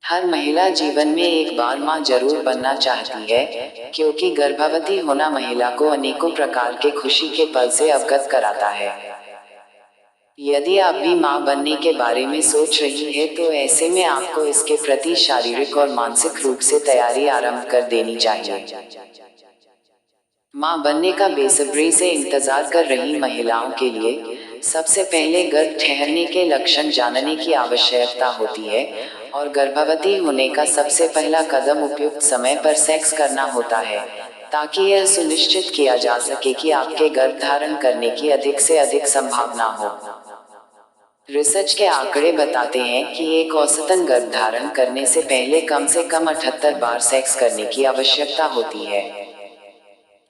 हर महिला जीवन में एक बार माँ जरूर बनना चाहती है, क्योंकि गर्भवती होना महिला को अनेकों प्रकार के खुशी के पल से अवगत कराता है। यदि आप भी माँ बनने के बारे में सोच रही है तो ऐसे में आपको इसके प्रति शारीरिक और मानसिक रूप से तैयारी आरंभ कर देनी चाहिए। माँ बनने का बेसब्री से इंतजार कर रही महिलाओं के लिए सबसे पहले गर्भ ठहरने के लक्षण जानने की आवश्यकता होती है, और गर्भवती होने का सबसे पहला कदम उपयुक्त समय पर सेक्स करना होता है, ताकि यह सुनिश्चित किया जा सके कि आपके गर्भ धारण करने की अधिक से अधिक संभावना हो। रिसर्च के आंकड़े बताते हैं कि एक औसतन गर्भ धारण करने से पहले कम से कम 78 बार सेक्स करने की आवश्यकता होती है,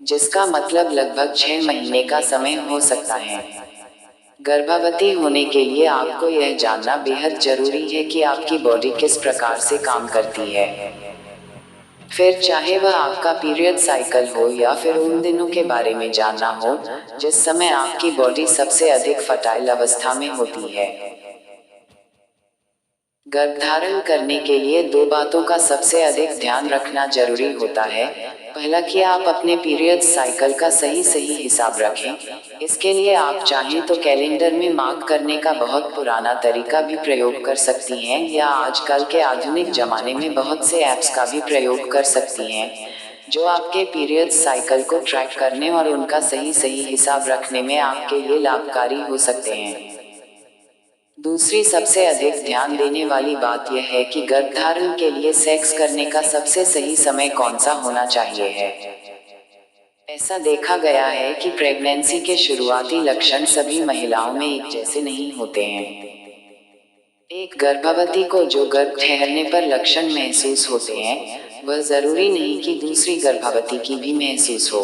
जिसका मतलब लगभग 6 महीने का समय हो सकता है। गर्भवती होने के लिए आपको यह जानना बेहद जरूरी है कि आपकी बॉडी किस प्रकार से काम करती है। फिर चाहे वह आपका पीरियड साइकिल हो या फिर उन दिनों के बारे में जानना हो जिस समय आपकी बॉडी सबसे अधिक फर्टाइल अवस्था में होती है। गर्भधारण करने के लिए दो बातों का सबसे अधिक ध्यान रखना जरूरी होता है। पहला कि आप अपने पीरियड साइकिल का सही हिसाब रखें। इसके लिए आप चाहें तो कैलेंडर में मार्क करने का बहुत पुराना तरीका भी प्रयोग कर सकती हैं, या आजकल के आधुनिक जमाने में बहुत से ऐप्स का भी प्रयोग कर सकती हैं, जो आपके पीरियड साइकिल को ट्रैक करने और उनका सही हिसाब रखने में आपके लिए लाभकारी हो सकते हैं। दूसरी सबसे अधिक ध्यान देने वाली बात यह है कि गर्भधारण के लिए सेक्स करने का सबसे सही समय कौन सा होना चाहिए है। ऐसा देखा गया है कि प्रेगनेंसी के शुरुआती लक्षण सभी महिलाओं में एक जैसे नहीं होते हैं। एक गर्भवती को जो गर्भ ठहरने पर लक्षण महसूस होते हैं, वह जरूरी नहीं कि दूसरी गर्भवती की भी महसूस हो।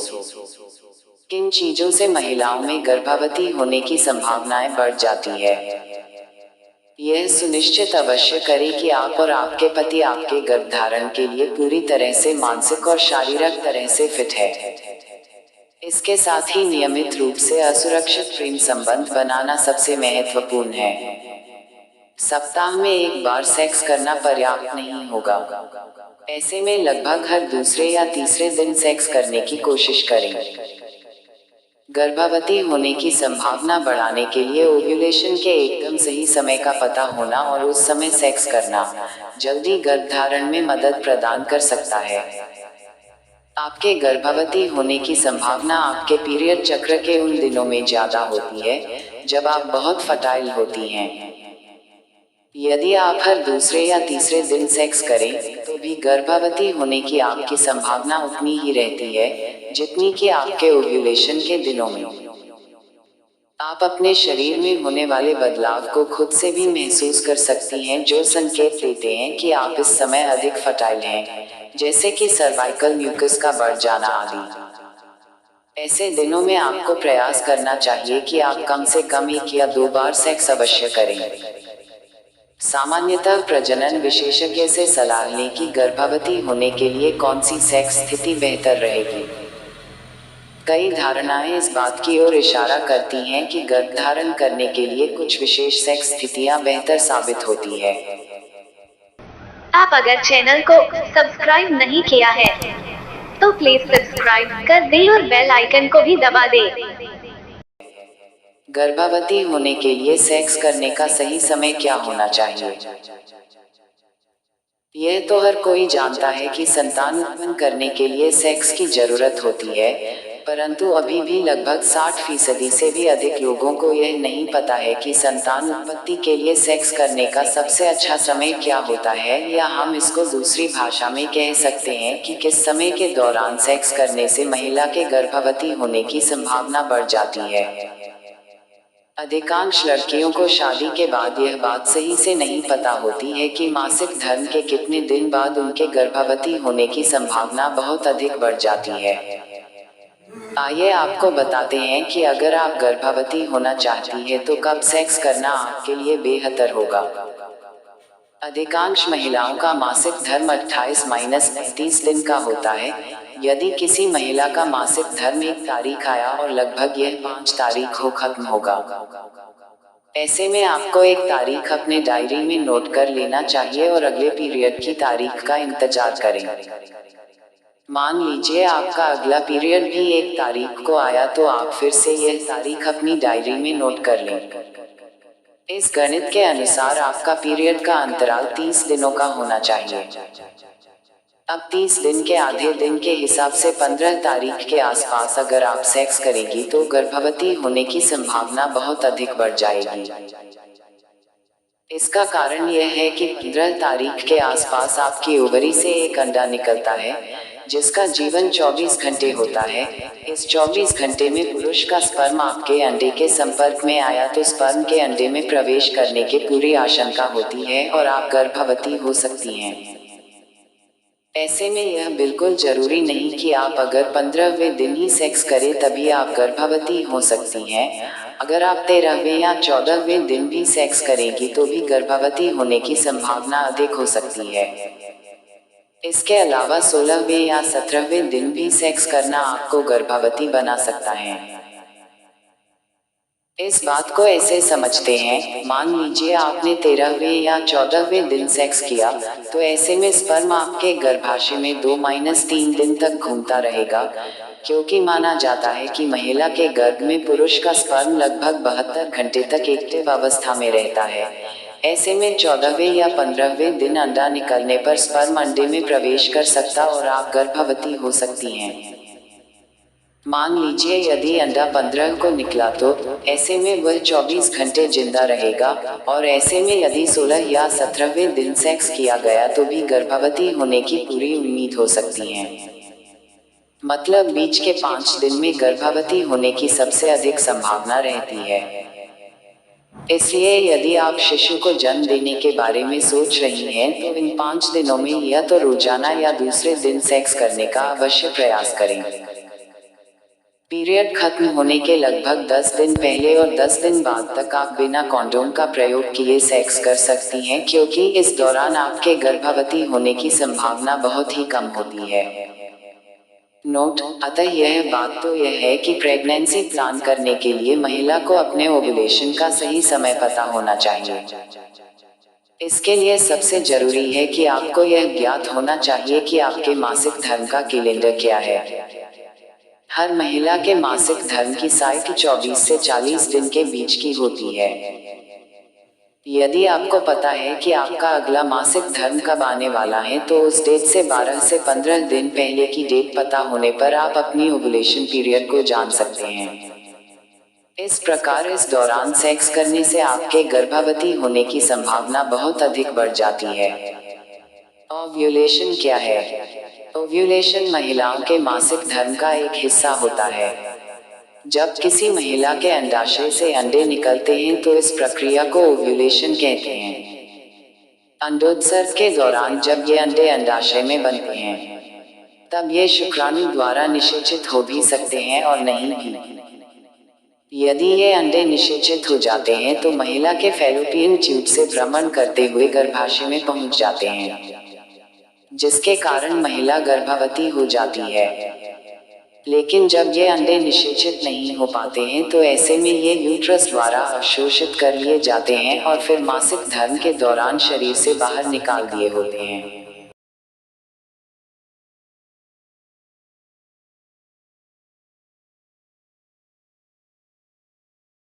किन चीजों से महिलाओं में गर्भवती होने की संभावनाएं बढ़ जाती है। यह सुनिश्चित अवश्य करें कि आप और आपके पति आपके गर्भधारण के लिए पूरी तरह से मानसिक और शारीरिक तरह से फिट है। इसके साथ ही नियमित रूप से असुरक्षित प्रेम संबंध बनाना सबसे महत्वपूर्ण है। सप्ताह में एक बार सेक्स करना पर्याप्त नहीं होगा। ऐसे में लगभग हर दूसरे या तीसरे दिन सेक्स करने की कोशिश करें। गर्भवती होने की संभावना बढ़ाने के लिए ओव्यूलेशन के एकदम सही समय का पता होना और उस समय सेक्स करना जल्दी गर्भधारण में मदद प्रदान कर सकता है। आपके गर्भवती होने की संभावना आपके पीरियड चक्र के उन दिनों में ज्यादा होती है जब आप बहुत फर्टाइल होती हैं। यदि आप हर दूसरे या तीसरे दिन सेक्स करें तो भी गर्भवती होने की आपकी संभावना उतनी ही रहती है जितनी कि आपके ओव्यूलेशन के दिनों में। आप अपने शरीर में होने वाले बदलाव को खुद से भी महसूस कर सकती हैं, जो संकेत देते हैं कि आप इस समय अधिक फर्टाइल हैं, जैसे कि सर्वाइकल म्यूकस का बढ़ जाना आदि। ऐसे दिनों में आपको प्रयास करना चाहिए कि आप कम से कम 1 या 2 बार सेक्स अवश्य करें। सामान्यतः प्रजनन विशेषज्ञ से सलाह लें कि गर्भवती होने के लिए कौन सी सेक्स स्थिति बेहतर रहेगी। कई धारणाएं इस बात की ओर इशारा करती हैं कि गर्भधारण करने के लिए कुछ विशेष सेक्स स्थितियां बेहतर साबित होती है। आप अगर चैनल को सब्सक्राइब नहीं किया है तो प्लीज सब्सक्राइब कर दें और बेल आइकन को भी दबा दें। गर्भवती होने के लिए सेक्स करने का सही समय क्या होना चाहिए? यह तो हर कोई जानता है कि संतान उत्पन्न करने के लिए सेक्स की जरूरत होती है, परंतु अभी भी लगभग 60% से भी अधिक लोगों को यह नहीं पता है कि संतान उत्पत्ति के लिए सेक्स करने का सबसे अच्छा समय क्या होता है, या हम इसको दूसरी भाषा में कह सकते हैं कि किस समय के दौरान सेक्स करने से महिला के गर्भवती होने की संभावना बढ़ जाती है। अधिकांश लड़कियों को शादी के बाद यह बात सही से नहीं पता होती है कि मासिक धर्म के कितने दिन बाद उनके गर्भवती होने की संभावना बहुत अधिक बढ़ जाती है। आइए आपको बताते हैं कि अगर आप गर्भवती होना चाहती है तो कब सेक्स करना आपके लिए बेहतर होगा। अधिकांश महिलाओं का मासिक धर्म 28-35 दिन का होता है। यदि किसी महिला का मासिक धर्म 1 तारीख आया और लगभग यह 5 तारीख को खत्म होगा। ऐसे में आपको एक तारीख अपने डायरी में नोट कर लेना चाहिए और अगले पीरियड की तारीख का इंतजार करें। मान लीजिए आपका अगला पीरियड भी एक तारीख को आया तो आप फिर से यह तारीख अपनी डायरी में नोट कर लें। इस गणित के अनुसार आपका पीरियड का अंतराल 30 दिनों का होना चाहिए। अब 30 दिन के आधे दिन के हिसाब से 15 तारीख के आसपास अगर आप सेक्स करेंगी तो गर्भवती होने की संभावना बहुत अधिक बढ़ जाएगी। इसका कारण यह है कि 15 तारीख के आसपास आपकी ओवरी से एक अंडा निकलता है जिसका जीवन 24 घंटे होता है। इस 24 घंटे में पुरुष का स्पर्म आपके अंडे के संपर्क में आया तो स्पर्म के अंडे में प्रवेश करने की पूरी आशंका होती है और आप गर्भवती हो सकती हैं। ऐसे में यह बिल्कुल जरूरी नहीं कि आप अगर 15वें दिन ही सेक्स करें तभी आप गर्भवती हो सकती हैं। अगर आप 13वें या 14वें दिन भी सेक्स करेंगी तो भी गर्भवती होने की संभावना अधिक हो सकती है। इसके अलावा 16वें या 17वें दिन भी सेक्स करना आपको गर्भवती बना सकता है। इस बात को ऐसे समझते हैं, मान लीजिए आपने 13वें या 14वें दिन सेक्स किया, तो ऐसे में स्पर्म आपके गर्भाशय में 2-3 दिन तक घूमता रहेगा, क्योंकि माना जाता है कि महिला के गर्भ में पुरुष का स्पर्म लगभग 72 घंटे तक एक्टिव अवस्था में रहता है। ऐसे में 14वें या 15वें दिन अंडा निकलने पर स्पर्म अंडे में प्रवेश कर सकता और आप गर्भवती हो सकती हैं। मान लीजिए यदि अंडा 15 को निकला तो ऐसे में वह 24 घंटे जिंदा रहेगा और ऐसे में यदि 16 या 17वें दिन सेक्स किया गया तो भी गर्भवती होने की पूरी उम्मीद हो सकती है। मतलब बीच के 5 दिन में गर्भवती होने की सबसे अधिक संभावना रहती है। इसलिए यदि आप शिशु को जन्म देने के बारे में सोच रही हैं तो इन 5 दिनों में या तो रोजाना या दूसरे दिन सेक्स करने का अवश्य प्रयास करें। पीरियड खत्म होने के लगभग 10 दिन पहले और 10 दिन बाद तक आप बिना कॉन्डोम का प्रयोग किए सेक्स कर सकती हैं, क्योंकि इस दौरान आपके गर्भवती होने की संभावना बहुत ही कम होती है। नोट: अतः यह बात तो यह है कि प्रेगनेंसी प्लान करने के लिए महिला को अपने ओव्यूलेशन का सही समय पता होना चाहिए। इसके लिए सबसे जरूरी है कि आपको यह ज्ञात होना चाहिए कि आपके मासिक धर्म का कैलेंडर क्या है। हर महिला के मासिक धर्म की साइकिल 24 से 40 दिन के बीच की होती है। यदि आपको पता है कि आपका अगला मासिक धर्म कब आने वाला है तो उस डेट से 12 से 15 दिन पहले की डेट पता होने पर आप अपनी ओव्यूलेशन पीरियड को जान सकते हैं। इस प्रकार इस दौरान सेक्स करने से आपके गर्भवती होने की संभावना बहुत अधिक बढ़ जाती है। ओव्यूलेशन क्या है? ओव्यूलेशन महिलाओं के मासिक धर्म का एक हिस्सा होता है। जब किसी महिला के अंडाशय से अंडे निकलते हैं तो इस प्रक्रिया को ओव्यूलेशन कहते हैं। अंडोत्सर्ग के दौरान जब ये अंडे अंडाशय में बनते हैं तब ये शुक्राणु द्वारा निषेचित हो भी सकते हैं और नहीं भी। यदि ये अंडे निषेचित हो जाते हैं तो महिला के फैलोपियन ट्यूब से भ्रमण करते हुए गर्भाशय में पहुंच जाते हैं, जिसके कारण महिला गर्भवती हो जाती है। लेकिन जब ये अंडे निषेचित नहीं हो पाते हैं तो ऐसे में ये यूट्रस द्वारा अवशोषित कर लिए जाते हैं और फिर मासिक धर्म के दौरान शरीर से बाहर निकाल दिए होते हैं।